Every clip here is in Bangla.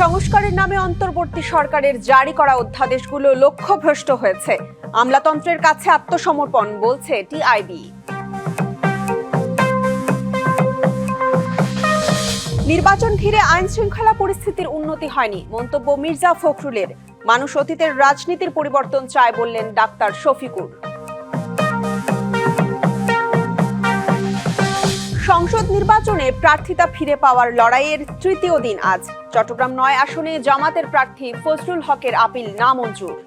সংস্কারের নামে অন্তর্বর্তী সরকারের জারি করা অধ্যাদেশগুলো লক্ষ্যভ্রষ্ট হয়েছে। আমলাতন্ত্রের কাছে আত্মসমর্পণ বলছে টিআইবি। নির্বাচন ঘিরে আইন শৃঙ্খলা পরিস্থিতির উন্নতি হয়নি, মন্তব্য মির্জা ফখরুলের। মানুষ অতীতের রাজনীতির পরিবর্তন চায় বললেন ডাক্তার শফিকুর। সংসদ নির্বাচনে প্রার্থিতা ফিরে পাওয়ার লড়াইয়ের তৃতীয় দিন আজ। চট্টগ্রাম ৯ আসনে জামাতের প্রার্থী ফজলুল হকের আপিল নামঞ্জুর।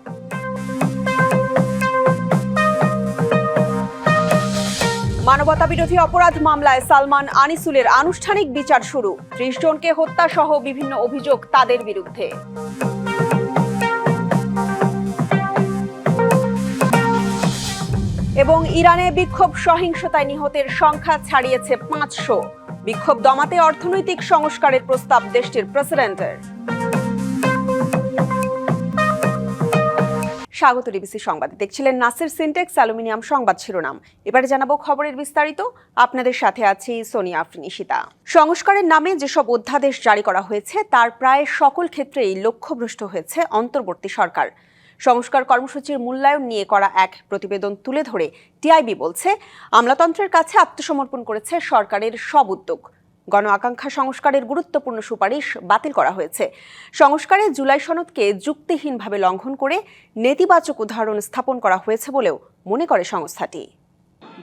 মানবতা বিরোধী অপরাধ মামলায় সালমান আনিসুলের আনুষ্ঠানিক বিচার শুরু। ৩০ জনকে হত্যা সহ বিভিন্ন অভিযোগ তাদের বিরুদ্ধে। এবং ইরানে বিক্ষোভ সহিংসতায় নিহতের সংখ্যা ছাড়িয়েছে ৫০০। বিক্ষোভ দমাতে অর্থনৈতিক সংস্কারের প্রস্তাব দেশটির প্রেসিডেন্টের। স্বাগত ডিবিসি সংবাদে, দেখছিলেন নাসির সিনটেক্স অ্যালুমিনিয়াম সংবাদ শিরোনাম। এবারে জানাবো খবরের বিস্তারিত। আপনাদের সাথে আছি সোনিয়া আফরিনিশিতা। সংস্কারের নামে যেসব অধ্যাদেশ জারি করা হয়েছে তার প্রায় সকল ক্ষেত্রেই লক্ষ্যভ্রষ্ট হয়েছে অন্তর্বর্তী সরকার। সংস্কার কর্মসূচির মূল্যায়ন নিয়ে করা এক প্রতিবেদন তুলে ধরে টিআইবি বলছে, আমলাতন্ত্রের কাছে আত্মসমর্পণ করেছে সরকারের সব উদ্যোগ। গণ আকাঙ্ক্ষা সংস্কারের গুরুত্বপূর্ণ সুপারিশ বাতিল করা হয়েছে। সংস্কারে জুলাই সনদকে যুক্তিহীনভাবে লঙ্ঘন করে নেতিবাচক উদাহরণ স্থাপন করা হয়েছে বলেও মনে করে সংস্থাটি।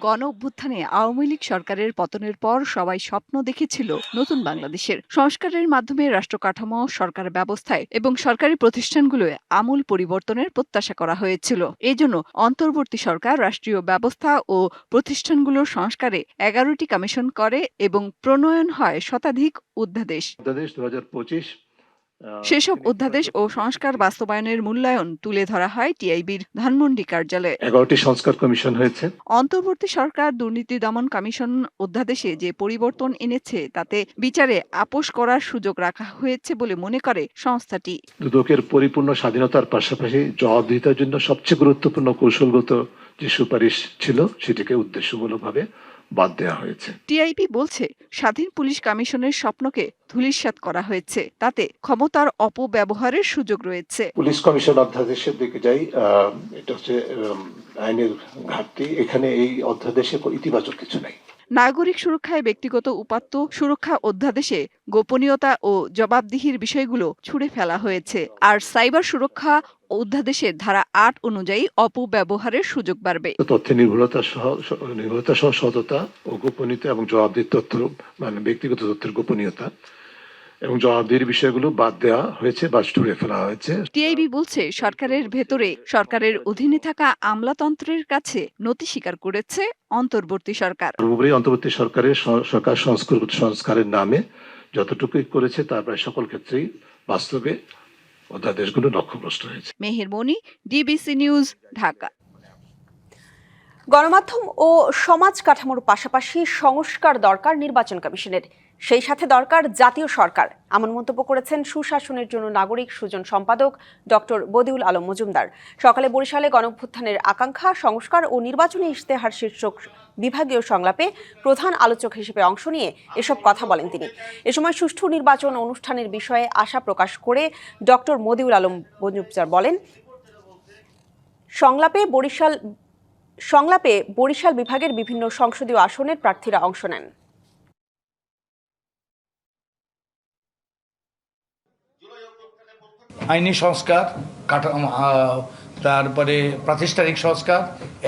গণ অভ্যুত্থানে আওয়ামী লীগ সরকারের পতনের পর সবাই স্বপ্ন দেখেছিল নতুন বাংলাদেশের। সংস্কারের মাধ্যমে রাষ্ট্র কাঠামো, সরকার ব্যবস্থায় এবং সরকারি প্রতিষ্ঠানগুলোয় আমূল পরিবর্তনের প্রত্যাশা করা হয়েছিল। এজন্য অন্তর্বর্তী সরকার রাষ্ট্রীয় ব্যবস্থা ও প্রতিষ্ঠানগুলোর সংস্কারে 11টি কমিশন করে এবং প্রণয়ন হয় শতাধিক অধ্যাদেশ। 2025 সেসব অধ্যাদেশ ও সংস্কার বাস্তবায়নের মূল্যায়ন তুলে ধরা হয় টিআইবির ধানমন্ডি কার্যালয়ে। 11টি সংস্কার কমিশন হয়েছে। অন্তর্বর্তী সরকার দুর্নীতি দমন কমিশন অধ্যাদেশে যে পরিবর্তন এনেছে তাতে বিচারে আপোষ করার সুযোগ রাখা হয়েছে বলে মনে করে সংস্থাটি। দুদকের পরিপূর্ণ স্বাধীনতার পাশাপাশি জবাবদিহিতার জন্য সবচেয়ে গুরুত্বপূর্ণ কৌশলগত যে সুপারিশ ছিল সেটিকে উদ্দেশ্যমূলকভাবে বাদ দেওয়া হয়েছে। টিআইবি বলছে, স্বাধীন পুলিশ কমিশনের স্বপ্নকে ধূলিসাৎ করা হয়েছে, তাতে ক্ষমতার অপব্যবহারের সুযোগ রয়েছে। পুলিশ কমিশন অধ্যাদেশের দিকে যাই, এটা হচ্ছে আইনের ঘাটতি। এখানে এই অধ্যাদেশে ইতিবাচক কিছু নাই। নাগরিক সুরক্ষায় ব্যক্তিগত উপাত্ত সুরক্ষা অধ্যাদেশে গোপনীয়তা ও জবাবদিহির বিষয়গুলো ছুড়ে ফেলা হয়েছে। আর সাইবার সুরক্ষা অধ্যাদেশের ধারা ৮ অনুযায়ী অপব্যবহারের সুযোগ বাড়বে। তথ্যের নির্ভুলতা সহ সততা ও গোপনীয়তা এবং জবাবদিহির তথ্য, মানে ব্যক্তিগত তথ্যের গোপনীয়তা এবং জবাবদিহির বিষয়গুলো বাদ দেওয়া হয়েছে বা ছুড়ে ফেলা হয়েছে। টিআইবি বলছে, সরকারের ভেতরে সরকারের অধীনে থাকা আমলাতন্ত্রের কাছে নতি স্বীকার করেছে অন্তর্বর্তী সরকার। অন্তর্বর্তী সরকারের সংস্কারের নামে যতটুকুই করেছে তার প্রায় সকল ক্ষেত্রেই বাস্তবে অধ্যাদেশগুলো লক্ষ্যভ্রষ্ট হয়েছে। মেহের মনি, ডিবিসি নিউজ, ঢাকা। গণমাধ্যম ও সমাজ কাঠামোর পাশাপাশি সংস্কার দরকার নির্বাচন কমিশনের, সেই সাথে দরকার জাতীয় সরকার, এমন মন্তব্য করেছেন সুশাসনের জন্য নাগরিক সুজন সম্পাদক ডক্টর বদিউল আলম মজুমদার। সকালে বরিশালে গণঅভ্যুত্থানের আকাঙ্ক্ষা সংস্কার ও নির্বাচনী ইশতেহার শীর্ষক বিভাগীয় সংলাপে প্রধান আলোচক হিসেবে অংশ নিয়ে এসব কথা বলেন তিনি। এ সময় সুষ্ঠু নির্বাচন অনুষ্ঠানের বিষয়ে আশা প্রকাশ করে ডক্টর বদিউল আলম মজুমদার বলেন, সংলাপে বরিশাল বিভাগের বিভিন্ন সংসদীয় আসনের প্রার্থীরা অংশ নেন। আইনি সংস্কার, তারপরে প্রাতিষ্ঠানিক সংস্কার,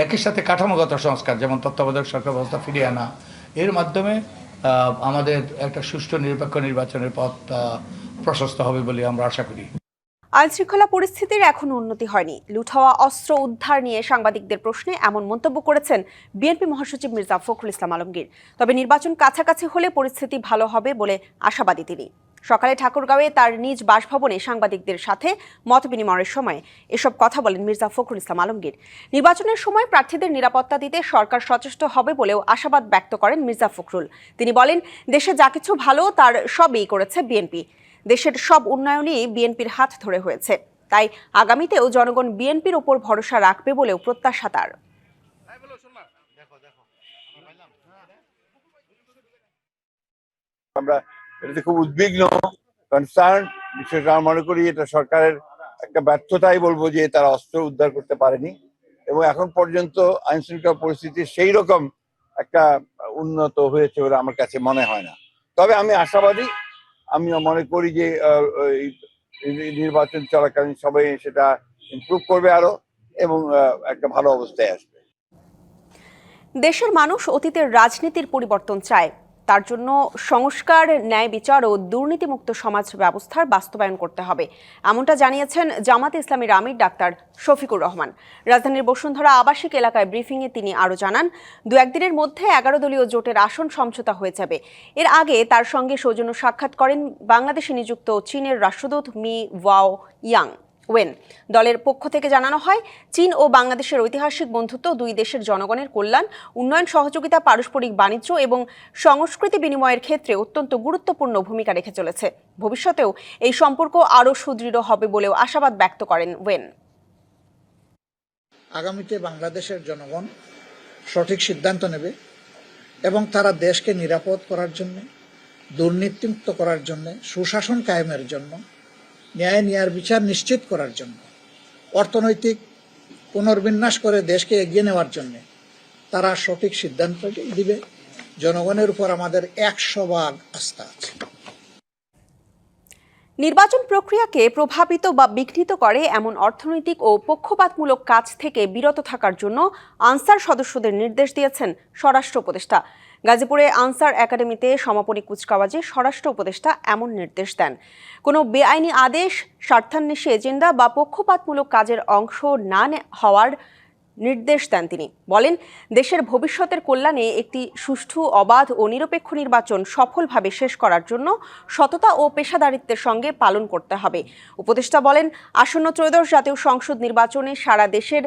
একই সাথে কাঠামোগত সংস্কার, যেমন তত্ত্বাবধায়ক সরকার ব্যবস্থা ফিরিয়ে আনা, এর মাধ্যমে আমাদের একটা সুষ্ঠু নিরপেক্ষ নির্বাচনের পথ প্রশস্ত হবে বলে আমরা আশা করি। আইন শৃঙ্খলা পরিস্থিতির এখনো উন্নতি হয়নি। লুট হওয়া অস্ত্র উদ্ধার নিয়ে সাংবাদিকদের প্রশ্নে এমন মন্তব্য করেছেন বিএনপি মহাসচিব মির্জা ফখরুল ইসলাম আলমগীর। তবে নির্বাচন কাছাকাছি হলে পরিস্থিতি ভালো হবে বলে আশাবাদী তিনি। সকালে ঠাকুরগাঁওয়ে তার নিজ বাসভবনে সাংবাদিকদের সাথে মতবিনিময়ের সময় এসব কথা বলেন মির্জা ফখরুল ইসলাম আলমগীর। নির্বাচনের সময় প্রার্থীদের নিরাপত্তা দিতে সরকার সচেষ্ট হবে বলেও আশাবাদ ব্যক্ত করেন মির্জা ফখরুল। তিনি বলেন, দেশে যা কিছু ভালো তার সবই করেছে বিএনপি। দেশের সব উন্নয়নই বিএনপির হাত ধরে হয়েছে, তাই আগামীতেও জনগণ বিএনপির ওপর ভরসা রাখবে বলেও প্রত্যাশা তার। আমরা এটাতে খুব উদ্বিগ্ন, কনসার্ন। বিশেষ আমি মনে করি এটা সরকারের একটা ব্যর্থতাই বলবো যে তারা অস্ত্র উদ্ধার করতে পারেনি, এবং এখন পর্যন্ত আইন শৃঙ্খলা পরিস্থিতি সেই রকম একটা উন্নত হয়েছে বলে আমার কাছে মনে হয় না। তবে আমি আশাবাদী, আমি মনে করি যে নির্বাচন চলাকালীন সবাই সেটা ইমপ্রুভ করবে আরো, এবং একটা ভালো অবস্থায় আসবে। দেশের মানুষ অতীতের রাজনীতির পরিবর্তন চায়। তার জন্য সংস্কার, ন্যায় বিচার ও দুর্নীতিমুক্ত সমাজ ব্যবস্থার বাস্তবায়ন করতে হবে, এমনটা জানিয়েছেন জামাতে ইসলামীর আমির ডাক্তার শফিকুর রহমান। রাজধানীর বসুন্ধরা আবাসিক এলাকায় ব্রিফিংয়ে তিনি আরও জানান, 2-1 দিনের মধ্যে 11 দলীয় জোটের আসন সমঝোতা হয়ে যাবে। এর আগে তার সঙ্গে সৌজন্য সাক্ষাৎ করেন বাংলাদেশে নিযুক্ত চীনের রাষ্ট্রদূত মি ওয়াও ওয়েন। দলের পক্ষ থেকে জানানো হয়, চীন ও বাংলাদেশের ঐতিহাসিক বন্ধুত্ব দুই দেশের জনগণের কল্যাণ, উন্নয়ন সহযোগিতা, পারস্পরিক বাণিজ্য এবং সংস্কৃতি বিনিময়ের ক্ষেত্রে অত্যন্ত গুরুত্বপূর্ণ ভূমিকা রেখে চলেছে। ভবিষ্যতেও এই সম্পর্ক আরও সুদৃঢ় হবে বলেও আশাবাদ ব্যক্ত করেন ওয়েন। আগামীতে বাংলাদেশের জনগণ সঠিক সিদ্ধান্ত নেবে এবং তারা দেশকে নিরাপদ করার জন্য, দুর্নীতিমুক্ত করার জন্য, সুশাসন কায়েমের জন্য, ন্যায় ন্যায়ের বিচার নিশ্চিত করার জন্য, অর্থনৈতিক পুনর্বিন্যাস করে দেশকে এগিয়ে নেওয়ার জন্য তারা সঠিক সিদ্ধান্ত দিবে। জনগণের উপর আমাদের 100% আস্থা আছে। নির্বাচন প্রক্রিয়াকে প্রভাবিত বা বিঘ্নিত করে এমন অর্থনৈতিক ও পক্ষপাতমূলক কাজ থেকে বিরত থাকার জন্য আনসার সদস্যদের নির্দেশ দিয়েছেন স্বরাষ্ট্র উপদেষ্টা। গাজীপুরে আনসার একাডেমিতে সমাপনী কুচকাওয়াজে স্বরাষ্ট্র উপদেষ্টা এমন নির্দেশ দেন। কোনো বেআইনি আদেশ, স্বার্থান্বেষী এজেন্ডা বা পক্ষপাতমূলক কাজের অংশ না হওয়ার নির্দেশ দেন তিনি। বলেন, দেশের ভবিষ্যতের কল্যাণে একটি সুষ্ঠু, অবাধ ও নিরপেক্ষ নির্বাচন সফলভাবে শেষ করার জন্য সততা ও পেশাদারিত্বের সঙ্গে পালন করতে হবে। উপদেষ্টা বলেন, আসন্ন ত্রয়োদশ জাতীয় সংসদ নির্বাচনে সারা দেশের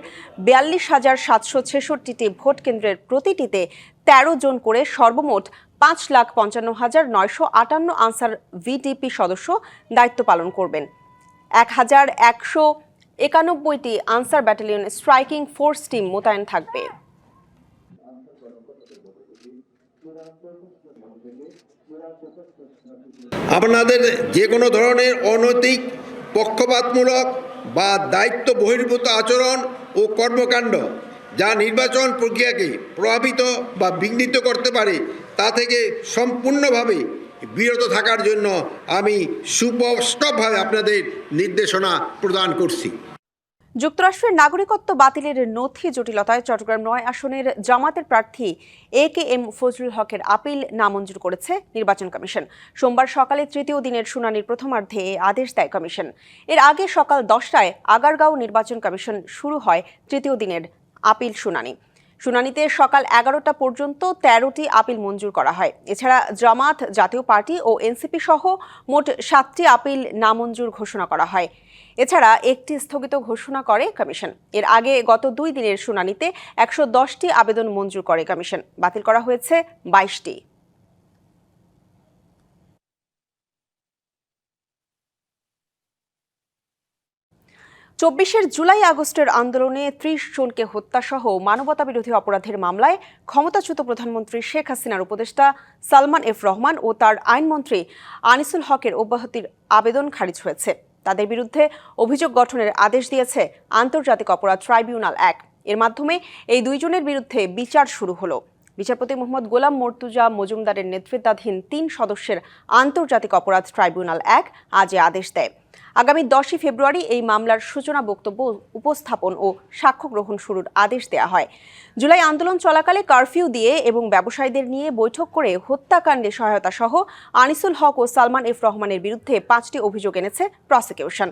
42,766টি ভোট কেন্দ্রের প্রতিটিতে 13 জন করে সর্বমোট 5,55,958 আনসার ভিডিপি সদস্য দায়িত্ব পালন করবেন। 1,191টি Ansar battalion striking force team মোতায়েন থাকবে। আপনাদের যে কোনো ধরনের অনৈতিক, পক্ষপাতমূলক বা দায়িত্ব বহির্ভূত আচরণ ও কর্মকাণ্ড যা নির্বাচন প্রক্রিয়াকে প্রভাবিত বা বিঘ্নিত করতে পারে তা থেকে সম্পূর্ণভাবে বিরত থাকার জন্য আমি সুস্পষ্টভাবে আপনাদের নির্দেশনা প্রদান করছি। যুক্তরাষ্ট্রের নাগরিকত্ব বাতিলের নথি জটিলতায় চট্টগ্রাম 9 আসনের জামাতের প্রার্থী AKM ফজলুল হকের আপিল নামঞ্জুর করেছে নির্বাচন কমিশন। সোমবার সকালে তৃতীয় দিনের শুনানির প্রথমার্ধে এই আদেশ দেয় কমিশন। এর আগে সকাল 10টায় আগারগাঁও নির্বাচন কমিশন শুরু হয় তৃতীয় দিনের আপিল শুনানি। শুনানিতে সকাল 11টা পর্যন্ত 13টি আপিল মঞ্জুর করা হয়। এছাড়া জামাত, জাতীয় পার্টি ও এনসিপি সহ মোট 7টি আপিল নামঞ্জুর ঘোষণা করা হয়। এছাড়া একটি স্থগিত ঘোষণা করে কমিশন। এর আগে গত 2 দিনের শুনানিতে 110টি আবেদন মঞ্জুর করে কমিশন। বাতিল করা হয়েছে 22টি। 24 জুলাই আগস্টের আন্দোলনে 30 জনকে হত্যাসহ মানবতাবিরোধী অপরাধের মামলায় ক্ষমতাচ্যুত প্রধানমন্ত্রী শেখ হাসিনার উপদেষ্টা সালমান এফ রহমান ও তার আইনমন্ত্রী আনিসুল হকের অব্যাহতির আবেদন খারিজ হয়েছে। তাদের বিরুদ্ধে অভিযোগ গঠনের আদেশ দিয়েছে আন্তর্জাতিক অপরাধ ট্রাইব্যুনাল 1। এর মাধ্যমে এই দুইজনের বিরুদ্ধে বিচার শুরু হলো। বিচারপতি মোহাম্মদ গোলাম মর্তুজা মজুমদারের নেতৃত্বাধীন 3 সদস্যের আন্তর্জাতিক অপরাধ ট্রাইব্যুনাল 1 আজ আদেশ দেয়। আগামী 10 ফেব্রুয়ারি এই মামলার সূচনা বক্তব্য উপস্থাপন ও সাক্ষ্য গ্রহণ শুরুর আদেশ দেওয়া হয়। জুলাই আন্দোলন চলাকালে কারফিউ দিয়ে এবং ব্যবসায়ীদের নিয়ে বৈঠক করে হত্যাকাণ্ডে সহায়তা সহ আনিসুল হক ও সালমান এফ রহমানের বিরুদ্ধে 5টি অভিযোগ এনেছে প্রসিকিউশন।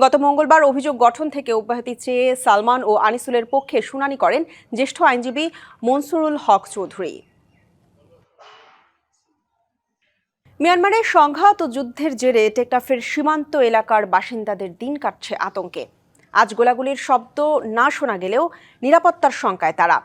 গত মঙ্গলবার অভিযোগ গঠন থেকে অব্যাহতি চেয়ে সালমান ও আনিসুলের পক্ষে শুনানি করেন জ্যেষ্ঠ আইনজীবী মনসুরুল হক চৌধুরী। মিয়ানমারের সংঘাত ও যুদ্ধের জেরে টেকনাফের সীমান্ত এলাকার বাসিন্দাদের দিন কাটছে আতঙ্কে। আজ গোলাগুলির শব্দ না শোনা গেলেও নিরাপত্তার শঙ্কায় তারা।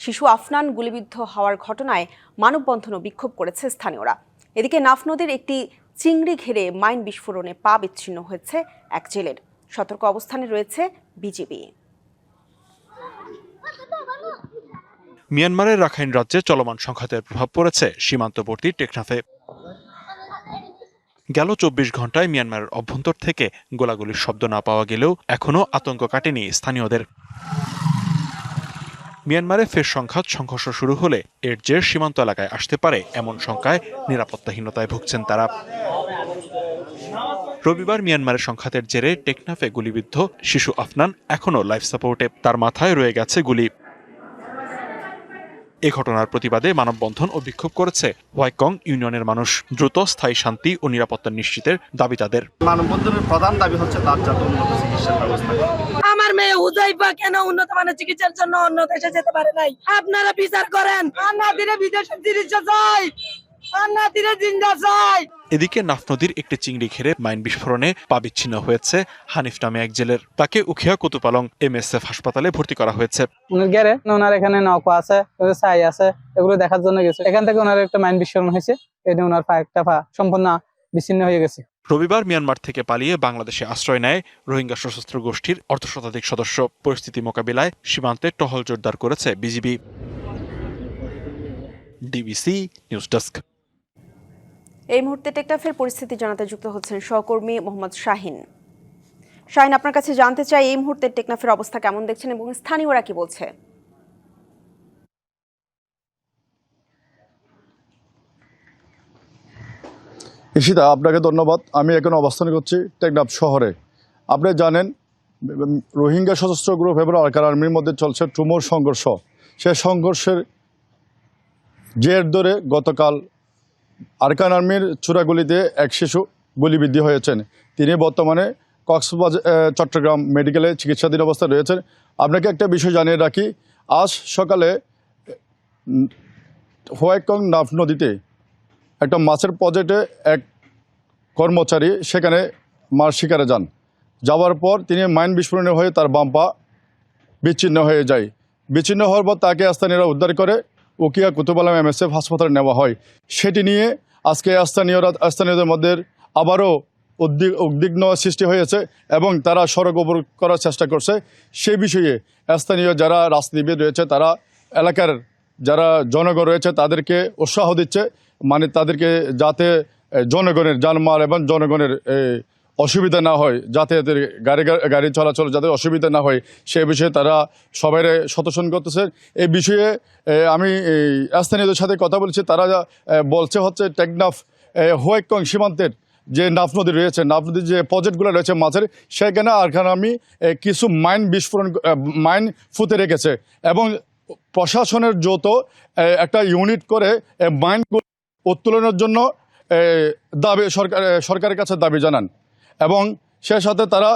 শিশু আফনান গুলিবিদ্ধ হওয়ার ঘটনায় মানববন্ধন ও বিক্ষোভ করেছে স্থানীয়রা। এদিকে নাফ নদীর একটি চিংড়ি ঘেরে মাইন বিস্ফোরণে পা বিচ্ছিন্ন হয়েছে এক জেলের। সতর্ক অবস্থানে রয়েছে বিজিবি। মিয়ানমারের রাখাইন রাজ্যে চলমান সংঘাতের প্রভাব পড়েছে সীমান্তবর্তী টেকনাফে। গেল ২৪ ঘন্টায় মিয়ানমারের অভ্যন্তর থেকে গোলাগুলির শব্দ না পাওয়া গেলেও এখনও আতঙ্ক কাটেনি স্থানীয়দের। মিয়ানমারে ফের সংঘাত সংঘর্ষ শুরু হলে এর জের সীমান্ত এলাকায় আসতে পারে এমন শঙ্কায় নিরাপত্তাহীনতায় ভুগছেন তারা। রবিবার মিয়ানমারের সংঘাতের জেরে টেকনাফে গুলিবিদ্ধ শিশু আফনান এখনও লাইফ সাপোর্টে, তার মাথায় রয়ে গেছে গুলি। এ ঘটনার প্রতিবাদে মানববন্ধন ও বিক্ষোভ করেছে হোয়াইকং ইউনিয়নের মানুষ। দ্রুত স্থায়ী শান্তি ও নিরাপত্তা নিশ্চিতের দাবি তাদের। মানববন্ধনের প্রধান দাবি হচ্ছে তার যাতে উন্নত চিকিৎসার ব্যবস্থা। আমার মেয়ে হুজাইফা কেন উন্নত মানের চিকিৎসার জন্য অন্য দেশে যেতে পারে নাই? আপনারা বিচার করেন। আন্না দিনে বিদেশে চিকিৎসা চাই, আন্না দিনে জিন্দা চাই। এদিকে নাফ নদীর একটি চিংড়ি ঘেরে মাইন বিস্ফোরণে পা বিচ্ছিন্ন হয়েছে হানিফ নামে এক জেলের। তাকে উখিয়া কুতুপালং MSF হাসপাতালে ভর্তি করা হয়েছে। ওনার এখানে নৌকা আছে, ছাই আছে, এগুলো দেখার জন্য গেছে। এখান থেকে ওনার একটা মাইন বিস্ফোরণ হয়েছে, এতে ওনার একটা পা সম্পূর্ণ বিচ্ছিন্ন হয়ে গেছে। রবিবার মিয়ানমার থেকে পালিয়ে বাংলাদেশে আশ্রয় নেয় রোহিঙ্গা সশস্ত্র গোষ্ঠীর অর্ধশতাধিক সদস্য। পরিস্থিতি মোকাবিলায় সীমান্তে টহল জোরদার করেছে বিজিবি। DBC news desk. এই মুহূর্তে টেকনাফের পরিস্থিতি জানাতে যুক্ত হচ্ছেন সহকর্মী মোহাম্মদ শাহিন। শাহিন, আপনার কাছে জানতে চাই এই মুহূর্তে টেকনাফের অবস্থা কেমন দেখছেন এবং স্থানীয়রা কি বলছে? ঈশিতা, আপনাকে ধন্যবাদ। আমি এখন অবস্থান করছি টেকনাফ শহরে। আপনি জানেন রোহিঙ্গা সশস্ত্র গ্রুপ এবং আরকান আর্মির মধ্যে চলছে তুমুল সংঘর্ষ। সে সংঘর্ষের জের ধরে গতকাল আরকান আর্মির চূড়াগুলিতে এক শিশু গুলিবিদ্ধ হয়েছেন। তিনি বর্তমানে কক্সবাজার চট্টগ্রাম মেডিকেলে চিকিৎসাধীন অবস্থায় রয়েছেন। আপনাকে একটা বিষয় জানিয়ে রাখি, আজ সকালে হোয়াইকং নাফ নদীতে একটা মাছের প্রজেক্টে এক কর্মচারী সেখানে মাছ শিকারে যান। যাওয়ার পর তিনি মাইন বিস্ফোরণে হয়ে তার বাম পা বিচ্ছিন্ন হয়ে যায়। বিচ্ছিন্ন হওয়ার পর তাকে স্থানীয়রা উদ্ধার করে উখিয়া কুতুপালং MSF হাসপাতালে নেওয়া হয়। সেটি নিয়ে আজকে স্থানীয়দের মধ্যে আবারও উদ্বিগ্ন সৃষ্টি হয়েছে এবং তারা সড়ক অবরোধ করার চেষ্টা করছে। সেই বিষয়ে স্থানীয় যারা রাজনীতিবিদ রয়েছে, তারা এলাকার যারা জনগণ রয়েছে তাদেরকে উৎসাহ দিচ্ছে, মানে তাদেরকে যাতে জনগণের জানমাল এবং জনগণের অসুবিধা না হয়, যাতে এদের গাড়ি চলাচল যাতে অসুবিধা না হয়, সে বিষয়ে তারা সবাই সচেতন করতেছে। এই বিষয়ে আমি স্থানীয়দের সাথে কথা বলছি। তারা বলছে হচ্ছে টেকনাফ হোয়াইকং সীমান্তের যে নাফ নদী রয়েছে, নাফ নদীর যে প্রজেক্টগুলো রয়েছে মাছের, সেখানে আরকান আর্মি কিছু মাইন ফুতে রেখেছে এবং প্রশাসনের যৌথ একটা ইউনিট করে মাইন উত্তোলনের জন্য দাবি সরকারের কাছে দাবি জানান এবং সে সাথে তারা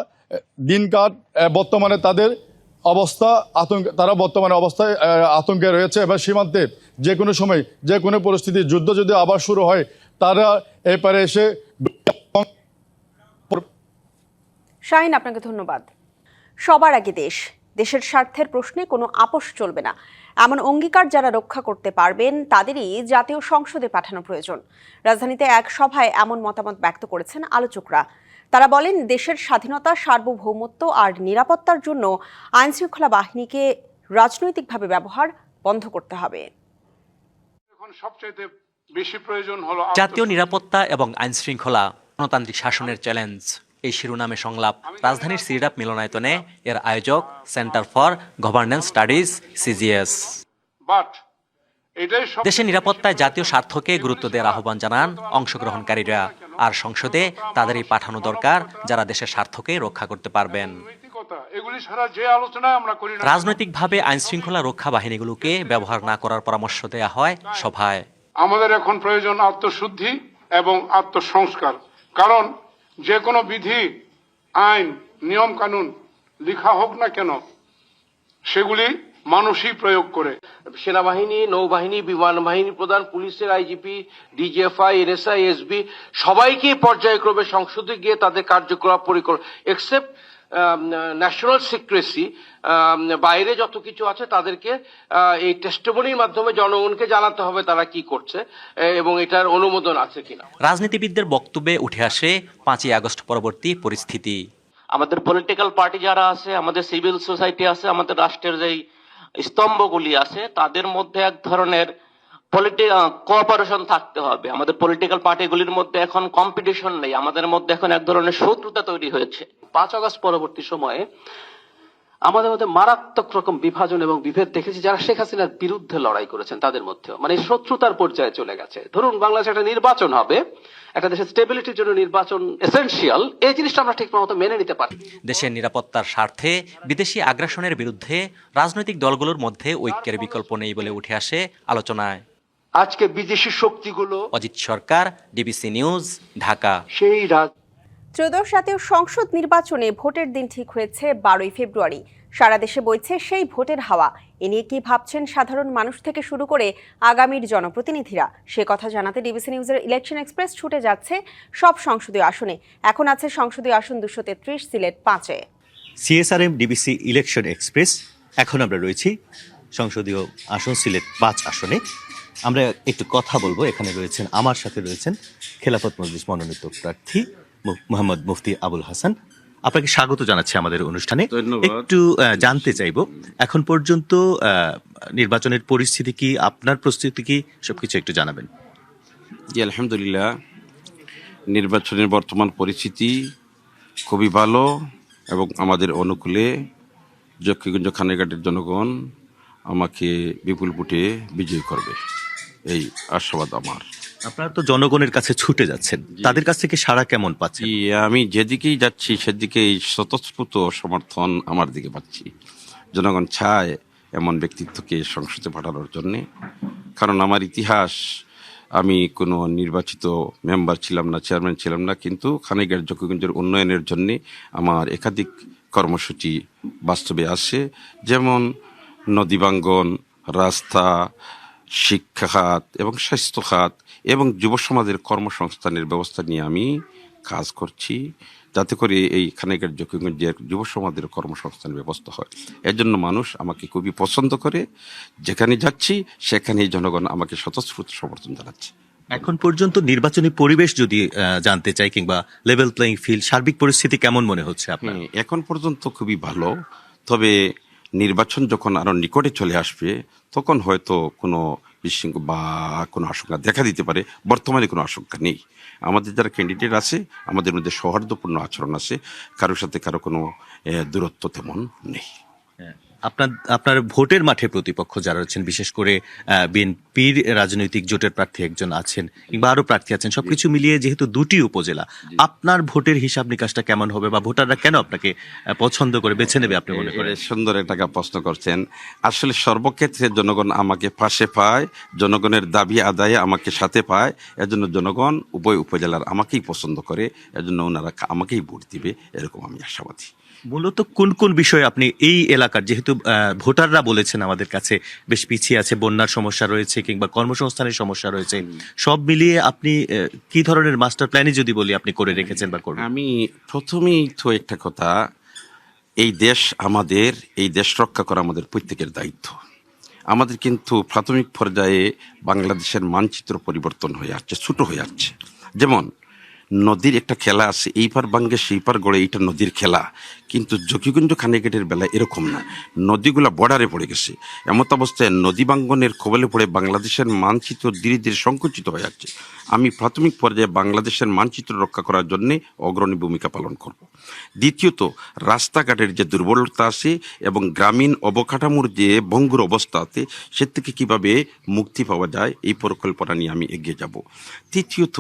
দিনকাট বর্তমানে তাদের অবস্থা তারা বর্তমানে অবস্থায় আতঙ্কে রয়েছে এবং সীমান্তে যে কোনো সময় যে কোনো পরিস্থিতি যুদ্ধ যদি আবার শুরু হয় তারা এপারে এসে। শাহিন, আপনাকে ধন্যবাদ। সবার আগে দেশের স্বার্থের প্রশ্নে কোনো আপোষ চলবে না, এমন অঙ্গীকার যারা রক্ষা করতে পারবেন তাদেরই জাতীয় সংসদে পাঠানো প্রয়োজন। রাজধানীতে এক সভায় এমন মতামত ব্যক্ত করেছেন আলোচকরা। তারা বলেন, দেশের স্বাধীনতা, সার্বভৌমত্ব আর নিরাপত্তার জন্য আইনশৃঙ্খলা বাহিনীকে রাজনৈতিকভাবে ব্যবহার বন্ধ করতে হবে। এখন সবচেয়ে বেশি প্রয়োজন হলো জাতীয় নিরাপত্তা এবং আইনশৃঙ্খলা, গণতান্ত্রিক শাসনের চ্যালেঞ্জ। এই শিরোনামে সংলাপ রাজধানীর সিরাপ মিলনায়তনে। এর আয়োজক centre for governance studies CGS। দেশের নিরাপত্তায় জাতীয় স্বার্থকে গুরুত্ব দেওয়ার আহ্বান জানান অংশগ্রহণকারীরা। আর সংসদে তাদেরই পাঠানো দরকার যারা দেশের স্বার্থকে রক্ষা করতে পারবেন। রাজনৈতিকভাবে আইনশৃঙ্খলা রক্ষা বাহিনীগুলোকে ব্যবহার না করার পরামর্শ দেয়া হয় সভায়। আমাদের এখন প্রয়োজন আত্মশুদ্ধি এবং আত্মসংস্কার। কারণ যে কোনো বিধি, আইন, নিয়ম কানুন লেখা হোক না কেন, সেগুলি মানুষই প্রয়োগ করে। সেনাবাহিনী, নৌবাহিনী, বিমান বাহিনী প্রধান, পুলিশের IGP, DGFI, NSI, SB সবাইকে পর্যায়ক্রমে সংসদে গিয়ে তাদের কার্যকলাপ এক্সেপ্ট ন্যাশনাল সিক্রেসি, বাইরে যত কিছু আছে তাদেরকে এই টেস্টিমনির মাধ্যমে জনগণকে জানাতে হবে তারা কি করছে এবং এটার অনুমোদন আছে কিনা। রাজনীতিবিদদের বক্তব্যে উঠে আসে 5ই আগস্ট পরবর্তী পরিস্থিতি। আমাদের পলিটিক্যাল পার্টি যারা আছে, আমাদের সিভিল সোসাইটি আছে, আমাদের রাষ্ট্রের যেই স্তম্ভগুলি আছে, তাদের মধ্যে এক ধরনের কোঅপারেশন থাকতে হবে। আমাদের পলিটিক্যাল পার্টিগুলির মধ্যে এখন কম্পিটিশন নেই, আমাদের মধ্যে এখন এক ধরনের শত্রুতা তৈরি হয়েছে। 5 আগস্ট পরবর্তী সময়ে আমাদের মধ্যে মারাত্মক রকম বিভাজন এবং বিভেদ দেখেছি, যারা শেখ হাসিনার বিরুদ্ধে লড়াই করেছেন তাদের মধ্যেও মানে শত্রুতার পর্যায়ে চলে গেছে। ধরুন বাংলাদেশে একটা নির্বাচন হবে, একটা দেশের স্টেবিলিটির জন্য নির্বাচন এসেনশিয়াল, এই জিনিসটা আমরা ঠিক মতো মেনে নিতে পারি। দেশের নিরাপত্তার স্বার্থে বিদেশি আগ্রাসনের বিরুদ্ধে রাজনৈতিক দলগুলোর মধ্যে ঐক্যের বিকল্প নেই বলে উঠে আসে আলোচনায়। আজকে বিদেশি শক্তিগুলো, অজিত সরকার, ডিবিসি নিউজ, ঢাকা। সেই ত্রয়োদশ জাতীয় সংসদ নির্বাচনে ভোটের দিন ঠিক হয়েছে 12ই ফেব্রুয়ারি। সারা দেশে বইছে সেই ভোটের হাওয়া। এ নিয়ে কি ভাবছেন সাধারণ মানুষ থেকে শুরু করে আগামীর জনপ্রতিনিধিরা, সে কথা জানাতে ডিবিসি নিউজের ইলেকশন এক্সপ্রেস ছুটে যাচ্ছে সব সংসদীয় আসনে। এখন আছে সংসদীয় আসন 233, সিলেট 5-এ। CSRM DBC election express. এখন আমরা রয়েছি সংসদীয় আসন সিলেট 5 আসনে। আমরা একটু কথা বলবো। এখানে রয়েছেন, আমার সাথে রয়েছেন খেলাফত মজলিস মনোনীত প্রার্থী মোহাম্মদ মুফতি আবুল হাসান। আপনাকে স্বাগত জানাচ্ছি আমাদের অনুষ্ঠানে। একটু জানতে চাইব, এখন পর্যন্ত নির্বাচনের পরিস্থিতি কি, আপনার প্রস্তুতি কি, সবকিছু একটু জানাবেন। জি আলহামদুলিল্লাহ, নির্বাচনের বর্তমান পরিস্থিতি খুবই ভালো এবং আমাদের অনুকূলে। জকিগঞ্জ খানেঘাটের জনগণ আমাকে বিপুল ভোটে বিজয়ী করবে, এই আশাবাদ আমার। আপনারা তো জনগণের কাছে ছুটে যাচ্ছেন, তাদের কাছ থেকে সাড়া কেমন পাচ্ছেন? আমি যেদিকেই যাচ্ছি সেদিকেই স্বতঃস্ফূর্ত সমর্থন আমার দিকে পাচ্ছি। জনগণ চায় এমন ব্যক্তিত্বকে সংসদে পাঠানোর জন্যে, কারণ আমার ইতিহাস, আমি কোনো নির্বাচিত মেম্বার ছিলাম না, চেয়ারম্যান ছিলাম না, কিন্তু খানেঘাট জকিগঞ্জের উন্নয়নের জন্যে আমার একাধিক কর্মসূচি বাস্তবে আসে। যেমন নদী ভাঙ্গন, রাস্তা, শিক্ষা খাত এবং স্বাস্থ্য খাত এবং যুব সমাজের কর্মসংস্থানের ব্যবস্থা নিয়ে আমি কাজ করছি, যাতে করে এই খানেঘাট জকিগঞ্জের যুব সমাজের কর্মসংস্থানের ব্যবস্থা হয়। এর জন্য মানুষ আমাকে খুবই পছন্দ করে। যেখানে যাচ্ছি সেখানেই জনগণ আমাকে স্বতঃস্ফূর্ত সমর্থন জানাচ্ছে। এখন পর্যন্ত নির্বাচনী পরিবেশ যদি জানতে চাই, কিংবা লেভেল প্লেইং ফিল্ড, সার্বিক পরিস্থিতি কেমন মনে হচ্ছে আপনার? এখন পর্যন্ত খুবই ভালো, তবে নির্বাচন যখন আরো নিকটে চলে আসবে তখন হয়তো কোনো বিশৃঙ্খলা বা কোনো আশঙ্কা দেখা দিতে পারে। বর্তমানে কোনো আশঙ্কা নেই। আমাদের যারা ক্যান্ডিডেট আছে, আমাদের মধ্যে সৌহার্দ্যপূর্ণ আচরণ আছে, কারোর সাথে কারো কোনো দূরত্ব তেমন নেই। আপনার ভোটের মাঠে প্রতিপক্ষ যারা রয়েছেন, বিশেষ করে বিএনপির রাজনৈতিক জোটের প্রার্থী একজন আছেন, কিংবা আরো প্রার্থী আছেন, সবকিছু মিলিয়ে যেহেতু 2টি উপজেলা, আপনার ভোটের হিসাব নিকাশটা কেমন হবে, বা ভোটাররা কেন আপনাকে পছন্দ করে বেছে নেবে আপনি মনে করেন? সুন্দর একটা প্রশ্ন করছেন। আসলে সর্বক্ষেত্রে জনগণ আমাকে পাশে পায়, জনগণের দাবি আদায়ে আমাকে সাথে পায়। এজন্য জনগণ উভয় উপজেলার আমাকেই পছন্দ করে, এজন্য ওনারা আমাকেই ভোট দিবে, এরকম আমি আশাবাদী। মূলত কোন কোন বিষয়ে আপনি এই এলাকার, যেহেতু ভোটাররা বলেছেন আমাদের কাছে বেশ পিছিয়ে আছে, বন্যার সমস্যা রয়েছে কিংবা কর্মসংস্থানের সমস্যা রয়েছে, সব মিলিয়ে আপনি কি ধরনের মাস্টার প্ল্যানই যদি বলি আপনি করে রেখেছেন বা করবেন? আমি প্রথমেই তো একটা কথা, এই দেশ আমাদের, এই দেশ রক্ষা করা আমাদের প্রত্যেকের দায়িত্ব। আমাদের কিন্তু প্রাথমিক পর্যায়ে বাংলাদেশের মানচিত্র পরিবর্তন হয়ে আসছে, ছোট হয়ে আসছে। যেমন নদীর একটা খেলা আছে, এই পার ভাঙ্গে সেই পার গড়ে, এইটা নদীর খেলা। কিন্তু জকিগঞ্জ খানেঘাটের বেলা এরকম না, নদীগুলা বর্ডারে পড়ে গেছে। এমত অবস্থায় নদী ভাঙ্গনের কবলে পড়ে বাংলাদেশের মানচিত্র ধীরে ধীরে সংকুচিত হয়ে যাচ্ছে। আমি প্রাথমিক পর্যায়ে বাংলাদেশের মানচিত্র রক্ষা করার জন্য অগ্রণী ভূমিকা পালন করব। দ্বিতীয়ত, রাস্তাঘাটের যে দুর্বলতা আছে এবং গ্রামীণ অবকাঠামোর যে ভঙ্গুর অবস্থা আছে, সে থেকে কীভাবে মুক্তি পাওয়া যায়, এই পরিকল্পনা নিয়ে আমি এগিয়ে যাব। তৃতীয়ত,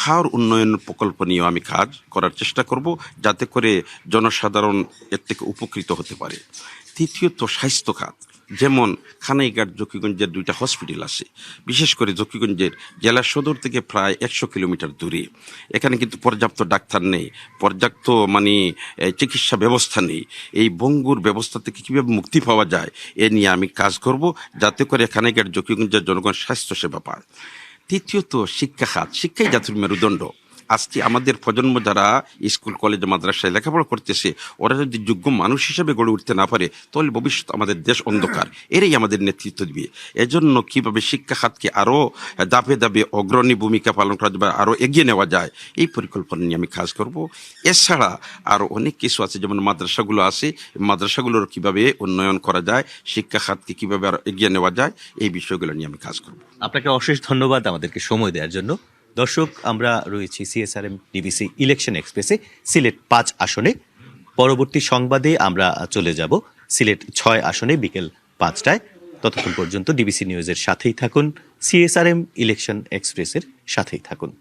হাওর উন্নয়ন প্রকল্প নিয়েও আমি কাজ করার চেষ্টা করব, যাতে করে জনসাধারণ এর থেকে উপকৃত হতে পারে। তৃতীয়ত, স্বাস্থ্য খাত। যেমন খানাইঘাট জকিগঞ্জের 2টা হসপিটাল আছে, বিশেষ করে জকিগঞ্জের জেলা সদর থেকে প্রায় 100 কিলোমিটার দূরে। এখানে কিন্তু পর্যাপ্ত ডাক্তার নেই, পর্যাপ্ত চিকিৎসা ব্যবস্থা নেই। এই ভঙ্গুর ব্যবস্থা থেকে কীভাবে মুক্তি পাওয়া যায়, এ নিয়ে আমি কাজ করব, যাতে করে খানাইঘাট জকিগঞ্জের জনগণ স্বাস্থ্য সেবা পায়। তৃতীয়ত, শিক্ষা খাত। শিক্ষাই জাতির মেরুদণ্ড। আজকে আমাদের প্রজন্ম যারা স্কুল কলেজে মাদ্রাসায় লেখাপড়া করতেছে ওরা যদি যোগ্য মানুষ হিসেবে গড়ে উঠতে না পারে তাহলে ভবিষ্যৎ আমাদের দেশ অন্ধকার। এরাই আমাদের নেতৃত্ব দিবে। এজন্য কিভাবে শিক্ষা খাতকে আরও ধাপে ধাপে অগ্রণী ভূমিকা পালন করা যাবে, আরও এগিয়ে নেওয়া যায়, এই পরিকল্পনা নিয়ে আমি কাজ করব। এছাড়া আরও অনেক কিছু আছে, যেমন মাদ্রাসাগুলো আছে, মাদ্রাসাগুলোর কিভাবে উন্নয়ন করা যায়, শিক্ষা খাতকে কিভাবে আরও এগিয়ে নেওয়া যায়, এই বিষয়গুলো নিয়ে আমি কাজ করব। আপনাকে অশেষ ধন্যবাদ আমাদেরকে সময় দেওয়ার জন্য। দর্শক, আমরা রয়েছি সিএসআরএম ডিবিসি ইলেকশন এক্সপ্রেসে সিলেট 5 আসনে। পরবর্তী সংবাদে আমরা চলে যাব সিলেট 6 আসনে বিকেল 5টায়। ততক্ষণ পর্যন্ত ডিবিসি নিউজের সাথেই থাকুন, সিএসআরএম ইলেকশন এক্সপ্রেসের সাথেই থাকুন।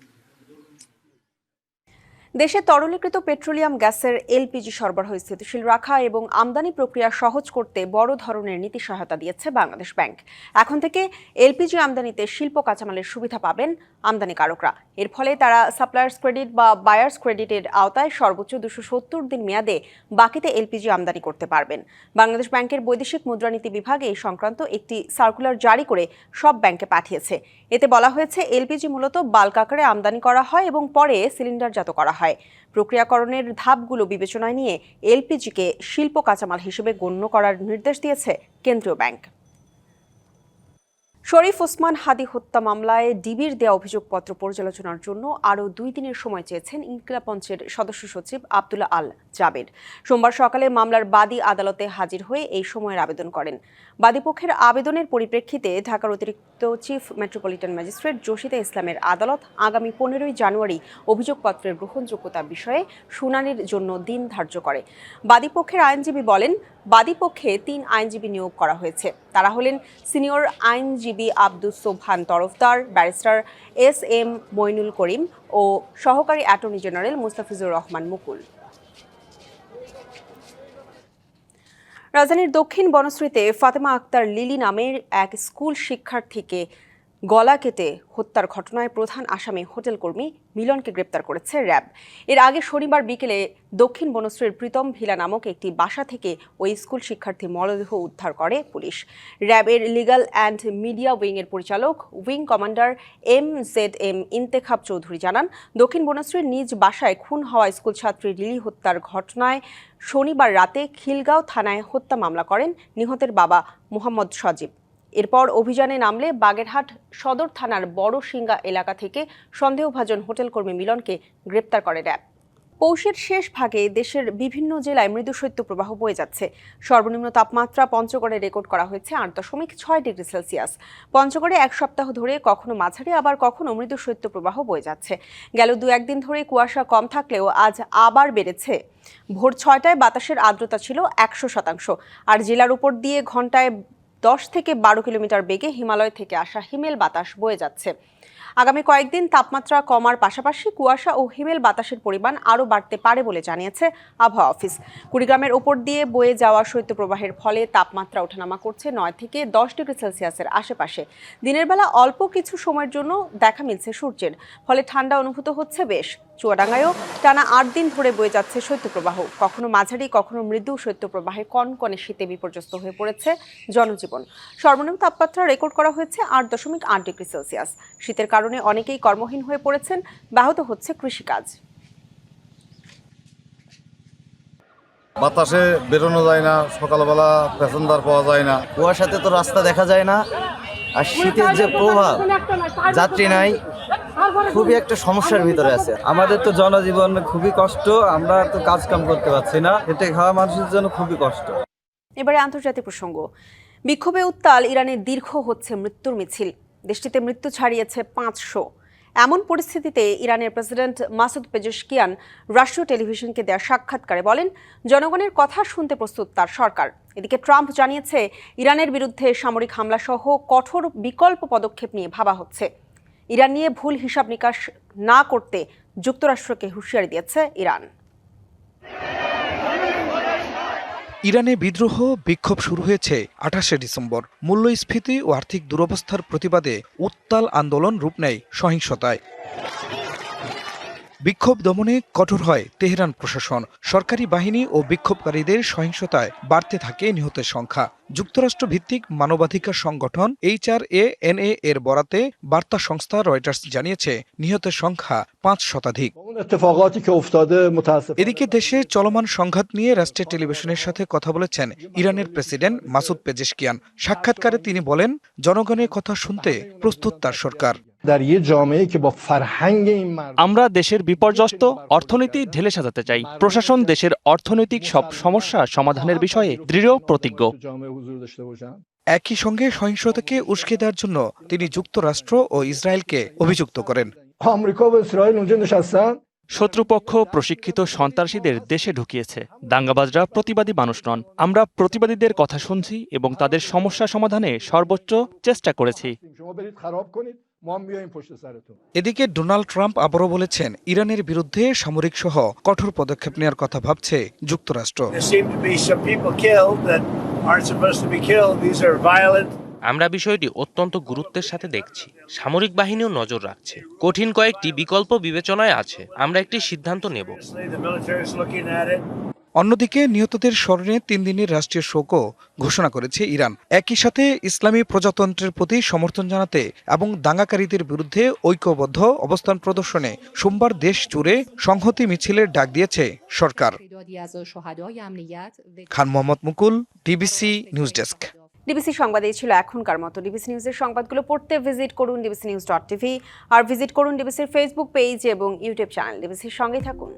দেশে তরলীকৃত পেট্রোলিয়াম গ্যাসের এলপিজি সরবরাহ স্থিতিশীল রাখা এবং আমদানি প্রক্রিয়া সহজ করতে বড় ধরনের নীতি সহায়তা দিয়েছে বাংলাদেশ ব্যাংক। এখন থেকে এলপিজি আমদানিতে শিল্প কাঁচামালের সুবিধা পাবেন আমদানিকারকরা। এর ফলে তারা সাপ্লায়ার্স ক্রেডিট বা বায়ার্স ক্রেডিটের আওতায় সর্বোচ্চ 270 দিন মেয়াদে বাকিতে এলপিজি আমদানি করতে পারবেন। বাংলাদেশ ব্যাংকের বৈদেশিক মুদ্রানীতি বিভাগ এই সংক্রান্ত একটি সার্কুলার জারি করে সব ব্যাংকে পাঠিয়েছে। এতে বলা হয়েছে, এলপিজি মূলত বাল্ক আকারে আমদানি করা হয় এবং পরে সিলিন্ডারজাত করা হয়। প্রক্রিয়াকরণের ধাপগুলো বিবেচনায় নিয়ে এলপিজিকে শিল্প কাঁচামাল হিসেবে গণ্য করার নির্দেশ দিয়েছে কেন্দ্রীয় ব্যাংক। শরীফ ওসমান হাদি হত্যা মামলায় ডিবির দেওয়া অভিযোগপত্র পর্যালোচনার জন্য আরও 2 দিনের সময় চেয়েছেন ইনকিলাব মঞ্চের সদস্য সচিব আব্দুল্লাহ আল জাবের। সোমবার সকালে মামলার বাদী আদালতে হাজির হয়ে এই সময়ের আবেদন করেন। বাদীপক্ষের আবেদনের পরিপ্রেক্ষিতে ঢাকার অতিরিক্ত চিফ মেট্রোপলিটন ম্যাজিস্ট্রেট জসিদা ইসলামের আদালত আগামী 15 জানুয়ারি অভিযোগপত্রের গ্রহণযোগ্যতা বিষয়ে শুনানির জন্য দিন ধার্য করে। বাদীপক্ষের আইনজীবী বলেন, বাদীপক্ষে 3 আইনজীবী নিয়োগ করা হয়েছে। তারা হলেন সিনিয়র আইনজীবী আব্দুস সোবহান তরফদার, ব্যারিস্টার SM মইনুল করিম ও সহকারী অ্যাটর্নি জেনারেল মুস্তাফিজুর রহমান মুকুল। রাজধানীর দক্ষিণ বনশ্রীতে ফাতেমা আক্তার লিলি নামের এক স্কুল শিক্ষার্থীকে গলা কেটে হত্যার ঘটনায় প্রধান আসামি হোটেল কর্মী মিলনকে গ্রেপ্তার করেছে র্যাব। এর আগে শনিবার বিকেলে দক্ষিণ বনশ্রীর প্রীতম ভিলা নামক একটি বাসা থেকে ওই স্কুল শিক্ষার্থী মরদেহ উদ্ধার করে পুলিশ। র্যাবের লিগ্যাল অ্যান্ড মিডিয়া উইংয়ের পরিচালক wing commander MZM Intekhab Chowdhury জানান, দক্ষিণ বনশ্রীর নিজ বাসায় খুন হওয়া স্কুল ছাত্রী লিলি হত্যার ঘটনায় শনিবার রাতে খিলগাঁও থানায় হত্যা মামলা করেন নিহতের বাবা মোহাম্মদ সজীব। এরপর অভিযানে নামলে বাগেরহাট সদর থানার বড় সিঙ্গা এলাকা থেকে সন্দেহভাজন হোটেল কর্মী মিলনকে গ্রেপ্তার করে র্যাব। পৌষের শেষ ভাগে দেশের বিভিন্ন জেলায় মৃদু শৈত্যপ্রবাহ বয়ে যাচ্ছে। সর্বনিম্ন তাপমাত্রা পঞ্চগড়ে রেকর্ড করা হয়েছে 8.6 ডিগ্রি সেলসিয়াস। পঞ্চগড়ে 1 সপ্তাহ ধরে কখনো মাঝারি আবার কখনো মৃদু শৈত্যপ্রবাহ বয়ে যাচ্ছে। গেল 2-1 দিন ধরে কুয়াশা কম থাকলেও আজ আবার বেড়েছে। ভোর 6টায় বাতাসের আর্দ্রতা ছিল 100%। আর জেলার উপর দিয়ে ঘন্টায় 10 থেকে 12 কিলোমিটার বেগে হিমালয় থেকে আসা হিমেল বাতাস বয়ে যাচ্ছে। আগামী কয়েকদিন তাপমাত্রা কমার পাশাপাশি কুয়াশা ও হিমেল বাতাসের পরিমাণ আরও বাড়তে পারে বলে জানিয়েছে আবহাওয়া অফিস। কুড়িগ্রামের ওপর দিয়ে বয়ে যাওয়া শৈত্যপ্রবাহের ফলে তাপমাত্রা ওঠানামা করছে 9 থেকে 10 ডিগ্রি সেলসিয়াসের আশেপাশে। দিনের বেলা অল্প কিছু সময়ের জন্য দেখা মিলছে সূর্যের, ফলে ঠান্ডা অনুভূত হচ্ছে বেশ। চুয়াডাঙ্গায়ও টানা 8 দিন ধরে বয়ে যাচ্ছে শৈত্যপ্রবাহ। কখনো মাঝারি কখনো মৃদু শৈত্যপ্রবাহে কনকনে শীতে বিপর্যস্ত হয়ে পড়েছে জনজীবন। সর্বনিম্ন তাপমাত্রা রেকর্ড করা হয়েছে 8.8 ডিগ্রি সেলসিয়াস। শীতের কারণে অনেকেই কর্মহীন হয়ে পড়েছেন, ব্যাহত হচ্ছে কৃষিকাজ। বাতাসে বেরোনো যায় না, সকালবেলা প্যাসেঞ্জার পাওয়া যায় না, কুয়াশাতে তো রাস্তা দেখা যায় না, আর শীতের যে প্রভাব, যাত্রী নাই, খুবই একটা সমস্যার ভিতরে আছে। আমাদের তো জনজীবন খুবই কষ্ট, আমরা তো কাজ কাম করতে পারছি না, খেটে খাওয়া মানুষের জন্য খুবই কষ্ট। এবারে আন্তর্জাতিক প্রসঙ্গ। বিক্ষোভে উত্তাল ইরানে দীর্ঘ হচ্ছে মৃত্যুর মিছিল। দেশটিতে মৃত্যু ছাড়িয়েছে 500। এমন পরিস্থিতিতে ইরানের প্রেসিডেন্ট মাসুদ পেজেশকিয়ান রাষ্ট্রীয় টেলিভিশনকে দেওয়া সাক্ষাৎকারে বলেন, জনগণের কথা শুনতে প্রস্তুত তার সরকার। এদিকে ট্রাম্প জানিয়েছে, ইরানের বিরুদ্ধে সামরিক হামলা সহ কঠোর বিকল্প পদক্ষেপ নিয়ে ভাবা হচ্ছে। ইরান নিয়ে ভুল হিসাব নিকাশ না করতে যুক্তরাষ্ট্রকে হুঁশিয়ারি দিয়েছে ইরান। ইরানে বিদ্রোহ বিক্ষোভ শুরু হয়েছে 28শে ডিসেম্বর। মূল্যস্ফীতি ও আর্থিক দুরবস্থার প্রতিবাদে উত্তাল আন্দোলন রূপ নেয় সহিংসতায়। বিক্ষোভ দমনে কঠোর হয় তেহরান প্রশাসন। সরকারি বাহিনী ও বিক্ষোভকারীদের সহিংসতায় বাড়তে থাকে নিহতের সংখ্যা। যুক্তরাষ্ট্র ভিত্তিক মানবাধিকার সংগঠন HRANA এর বরাতে বার্তা সংস্থা রয়টার্স জানিয়েছে নিহতের সংখ্যা 5 শতাধিক। এদিকে দেশে চলমান সংঘাত নিয়ে রাষ্ট্রের টেলিভিশনের সাথে কথা বলেছেন ইরানের প্রেসিডেন্ট মাসুদ পেজেশকিয়ান। সাক্ষাৎকারে তিনি বলেন, জনগণের কথা শুনতে প্রস্তুত তার সরকার। আমরা দেশের বিপর্যস্ত অর্থনীতি ঢেলে সাজাতে চাই। প্রশাসন দেশের অর্থনৈতিক সব সমস্যা সমাধানের বিষয়ে দৃঢ় প্রতিজ্ঞ। একই সঙ্গে সহিংসতাকে উস্কে দেওয়ার জন্য তিনি যুক্তরাষ্ট্র ও ইসরায়েলকে অভিযুক্ত করেন। শত্রুপক্ষ প্রশিক্ষিত সন্ত্রাসীদের দেশে ঢুকিয়েছে। দাঙ্গাবাজরা প্রতিবাদী মানুষ নন। আমরা প্রতিবাদীদের কথা শুনছি এবং তাদের সমস্যা সমাধানে সর্বোচ্চ চেষ্টা করেছি। এদিকে ডোনাল্ড ট্রাম্প আবারও বলেছেন, ইরানের বিরুদ্ধে সামরিক সহ কঠোর পদক্ষেপ নেওয়ার কথা ভাবছে যুক্তরাষ্ট্র। আমরা বিষয়টি অত্যন্ত গুরুত্বের সাথে দেখছি। সামরিক বাহিনীও নজর রাখছে। কঠিন কয়েকটি বিকল্প বিবেচনায় আছে। আমরা একটি সিদ্ধান্ত নেব। অন্যদিকে নিহতদের স্মরণে 3 দিনের রাষ্ট্রীয় শোকও ঘোষণা করেছে ইরান। একই সাথে ইসলামী প্রজাতন্ত্রের প্রতি সমর্থন জানাতে এবং দাঙ্গাকারীদের বিরুদ্ধে ঐক্যবদ্ধ অবস্থান প্রদর্শনে সোমবার দেশ জুড়ে সংহতি মিছিলের ডাক দিয়েছে সরকার। খান মোহাম্মদ মুকুল, ডিবিসি নিউজ ডেস্ক। ডিবিসি সংবাদ এই ছিল এখনকার মতো। ডিবিসি নিউজের সংবাদগুলো পড়তে ভিজিট করুন dbcnews.tv আর ভিজিট করুন ডিবিসির ফেসবুক পেজ এবং ইউটিউব চ্যানেল। ডিবিসির সঙ্গেই থাকুন।